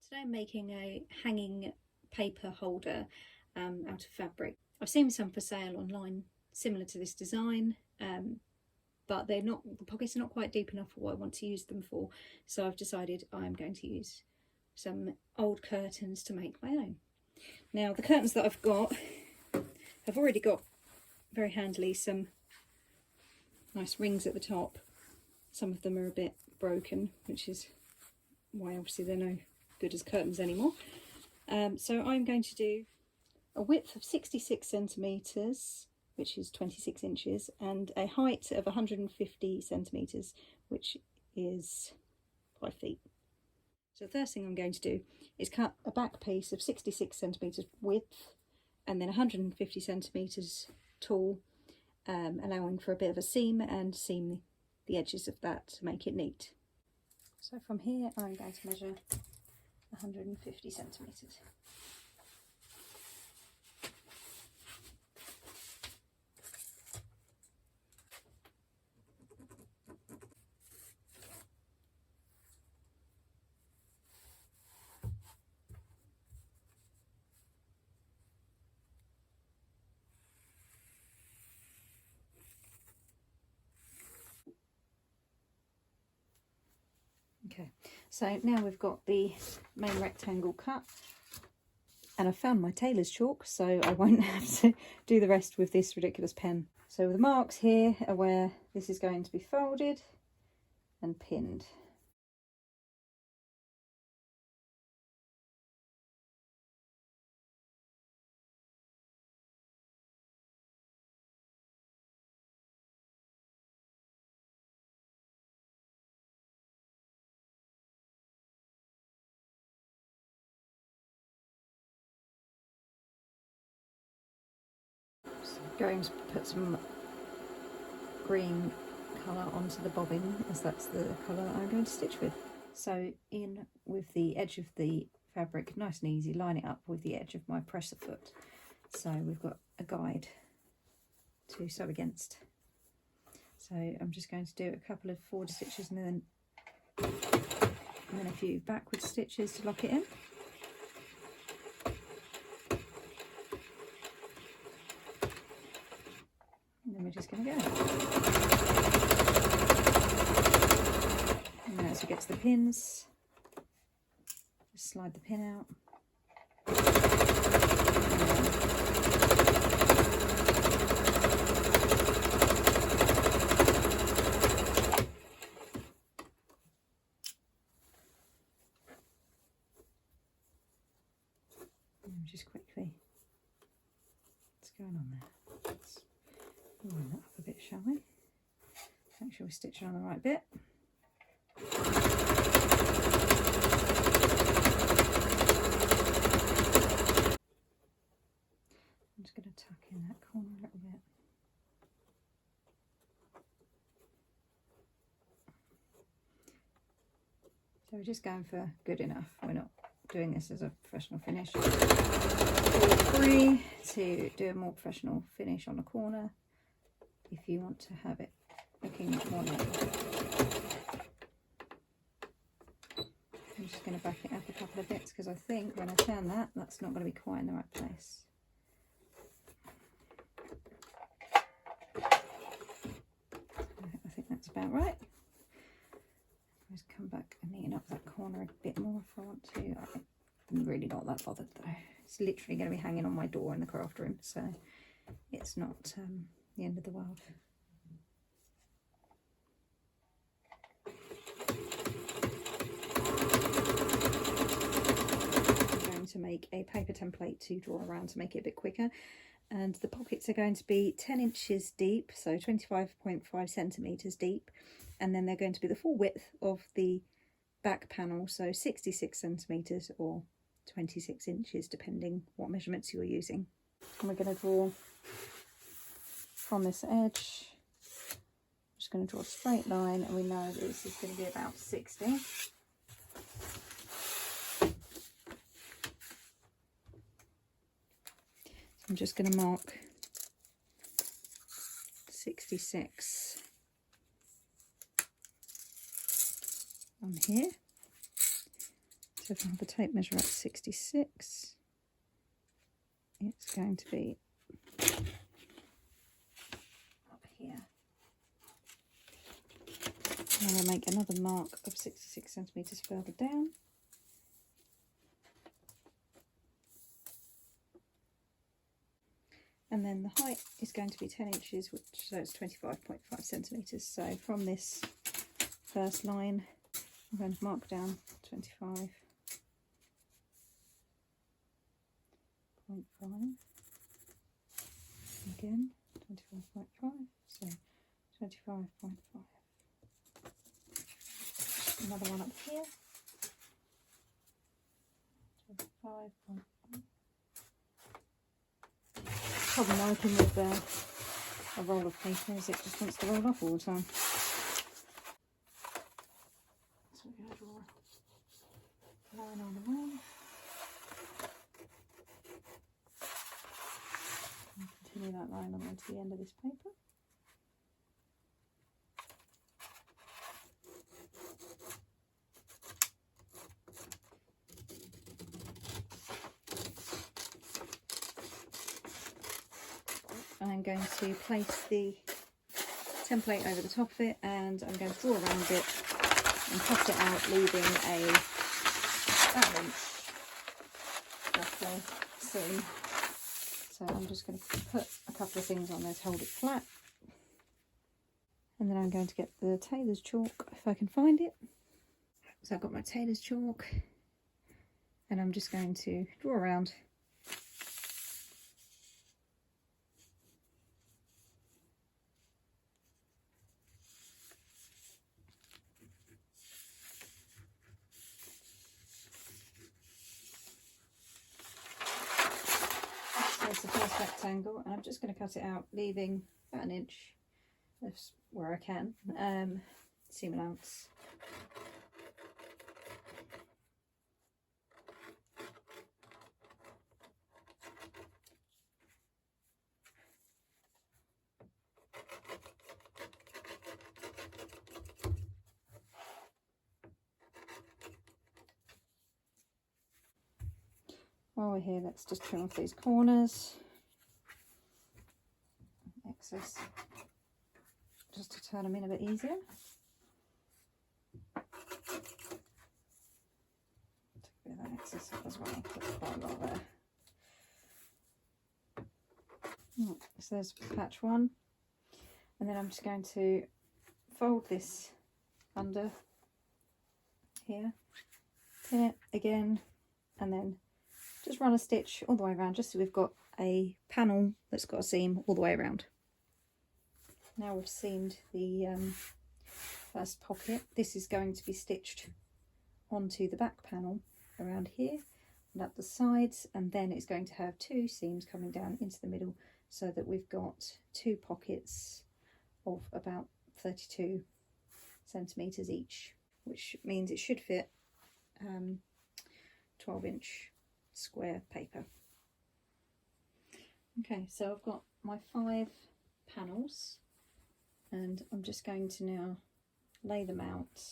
Today I'm making a hanging paper holder out of fabric. I've seen some for sale online similar to this design, but the pockets are not quite deep enough for what I want to use them for, so I've decided I'm going to use some old curtains to make my own. Now the curtains that I've got, I've already got very handily some nice rings at the top. Some of them are a bit broken, which is why obviously they're no good as curtains anymore. So I'm going to do a width of 66 centimetres, which is 26 inches, and a height of 150 centimetres, which is 5 feet. So the first thing I'm going to do is cut a back piece of 66 centimetres width and then 150 centimetres tall, allowing for a bit of a seam, and seam the edges of that to make it neat. So from here I'm going to measure 150 centimetres. Okay, so now we've got the main rectangle cut, and I've found my tailor's chalk, so I won't have to do the rest with this ridiculous pen. So the marks here are where this is going to be folded and pinned. So going to put some green colour onto the bobbin, as that's the colour I'm going to stitch with. So in with the edge of the fabric, nice and easy, line it up with the edge of my presser foot. So we've got a guide to sew against. So I'm just going to do a couple of forward stitches and then a few backward stitches to lock it in. And then we're just going to go. And then as we get to the pins, just slide the pin out. And just quickly, what's going on there? Let's line that up a bit, shall we? Make sure we stitch it on the right bit. I'm just going to tuck in that corner a little bit. So we're just going for good enough. We're not doing this as a professional finish. Feel free to do a more professional finish on the corner if you want to have it looking more like. I'm just going to back it up a couple of bits because I think when I turn that, that's not going to be quite in the right place. I think that's about right. Just come back and neaten up that corner a bit more if I want to. I'm really not that bothered though. It's literally going to be hanging on my door in the craft room, so it's not the end of the world. I'm going to make a paper template to draw around to make it a bit quicker, and the pockets are going to be 10 inches deep, so 25.5 centimetres deep, and then they're going to be the full width of the back panel, so 66 centimetres or 26 inches depending what measurements you're using. And we're going to draw from this edge. I'm just going to draw a straight line, and we know that this is going to be about 60. So I'm just going to mark 66 on here. So if I have the tape measure at 66, it's going to be up here. I'm going to make another mark of 66 centimetres further down. And then the height is going to be 10 inches, which so it's 25.5 centimetres. So from this first line, I'm going to mark down 25.5. Again, 25.5, so 25.5. Another one up here, 25.5. Problem working with a roll of paper is it just wants to roll off all the time. So we're going to draw a line on the wall. And continue that line on to the end of this paper. I'm going to place the template over the top of it, and I'm going to draw around it and cut it out, leaving about an inch roughly seam. So I'm just going to put a couple of things on there to hold it flat, and then I'm going to get the tailor's chalk if I can find it. So I've got my tailor's chalk, and I'm just going to draw around. There's the first rectangle, and I'm just going to cut it out, leaving about an inch where I can, seam allowance. While we're here, let's just trim off these corners, excess, just to turn them in a bit easier. Take a bit of that excess off as well, put quite a lot there. Right, so there's patch one, and then I'm just going to fold this under here, pin it again, and then just run a stitch all the way around, just so we've got a panel that's got a seam all the way around. Now we've seamed the first pocket. This is going to be stitched onto the back panel around here and up the sides, and then it's going to have two seams coming down into the middle, so that we've got two pockets of about 32 centimetres each, which means it should fit 12-inch square paper. Okay, so I've got my 5 panels, and I'm just going to now lay them out,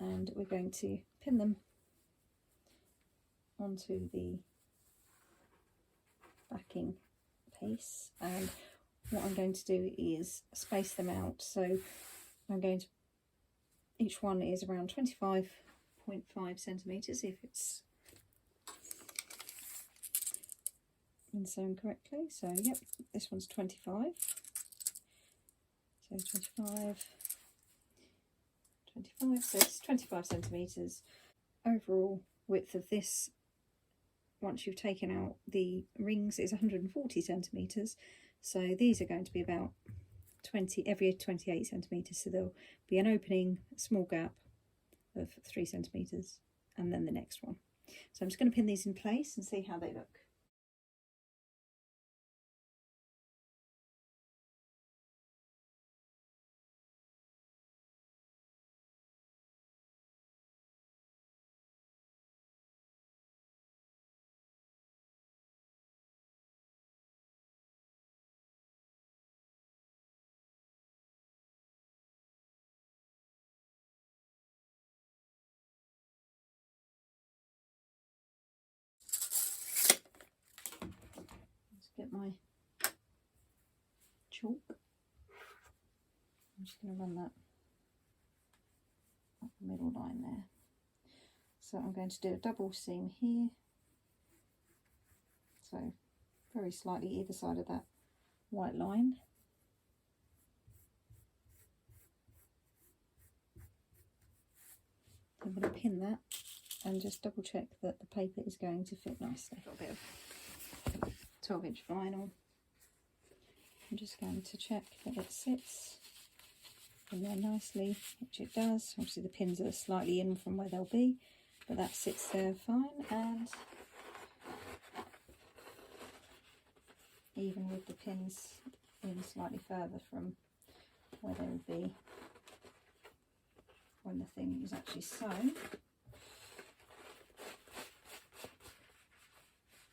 and we're going to pin them onto the backing piece. And what I'm going to do is space them out, so I'm going to, each one is around 25.5 centimetres if it's been sewn correctly. So yep, this one's 25, so 25, so it's 25 centimetres. Overall width of this, once you've taken out the rings, is 140 centimetres. So these are going to be about every 28 centimetres, so there'll be an opening, a small gap of 3 centimetres, and then the next one. So I'm just going to pin these in place and see how they look. get my chalk. I'm just going to run that up the middle line there. So I'm going to do a double seam here, so very slightly either side of that white line. I'm going to pin that and just double check that the paper is going to fit nicely. Got a bit of 12-inch vinyl. I'm just going to check that it sits in there nicely, which it does. Obviously the pins are slightly in from where they'll be, but that sits there fine, and even with the pins in slightly further from where they would be when the thing is actually sewn.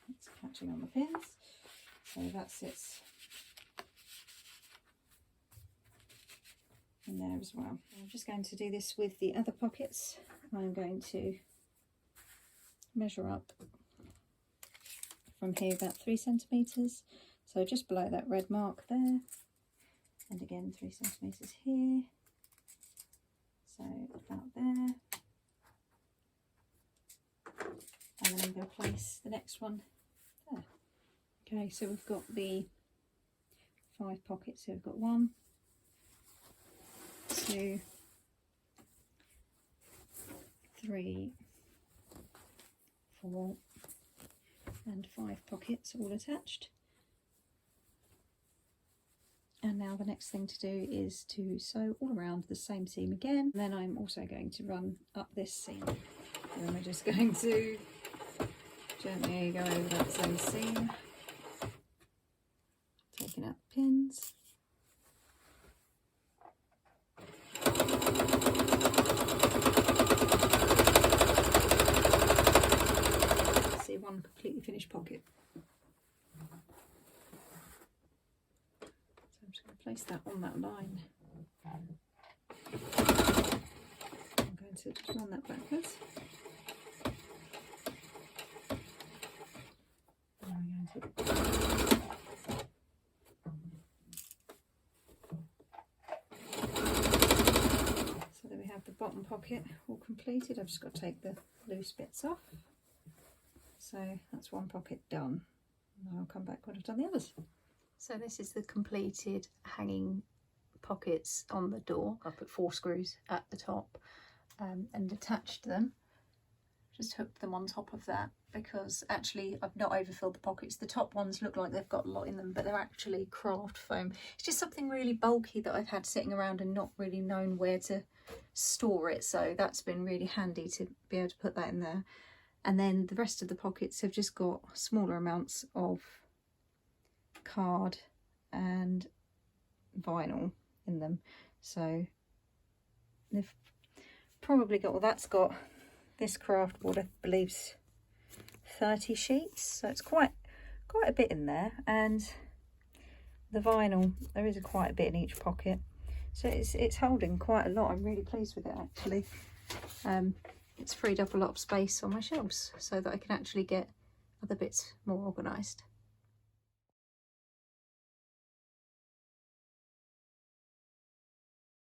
It's catching on the pins, so that sits in there as well. I'm just going to do this with the other pockets. I'm going to measure up from here about 3 centimetres, so just below that red mark there, and again 3 centimetres here, so about there, and then I'm going to place the next one there. Okay, so we've got the 5 pockets, so we've got 1, 2, 3, 4 and 5 pockets all attached. And now the next thing to do is to sew all around the same seam again. And then I'm also going to run up this seam. And then we're just going to gently go over that same seam, taking out the pins. See, one completely finished pocket. I'm just going to place that on that line. I'm going to just run that backwards. And I'm going to so there we have the bottom pocket all completed. I've just got to take the loose bits off. So that's one pocket done. And I'll come back when I've done the others. So this is the completed hanging pockets on the door. I put 4 screws at the top and attached them. Just hooked them on top of that because actually I've not overfilled the pockets. The top ones look like they've got a lot in them, but they're actually craft foam. It's just something really bulky that I've had sitting around and not really known where to store it. So that's been really handy to be able to put that in there. And then the rest of the pockets have just got smaller amounts of card and vinyl in them, so they've probably got, well, that's got this craft board, I believe, 30 sheets, so it's quite a bit in there, and the vinyl, there is quite a bit in each pocket, so it's holding quite a lot. I'm really pleased with it actually. It's freed up a lot of space on my shelves so that I can actually get other bits more organised.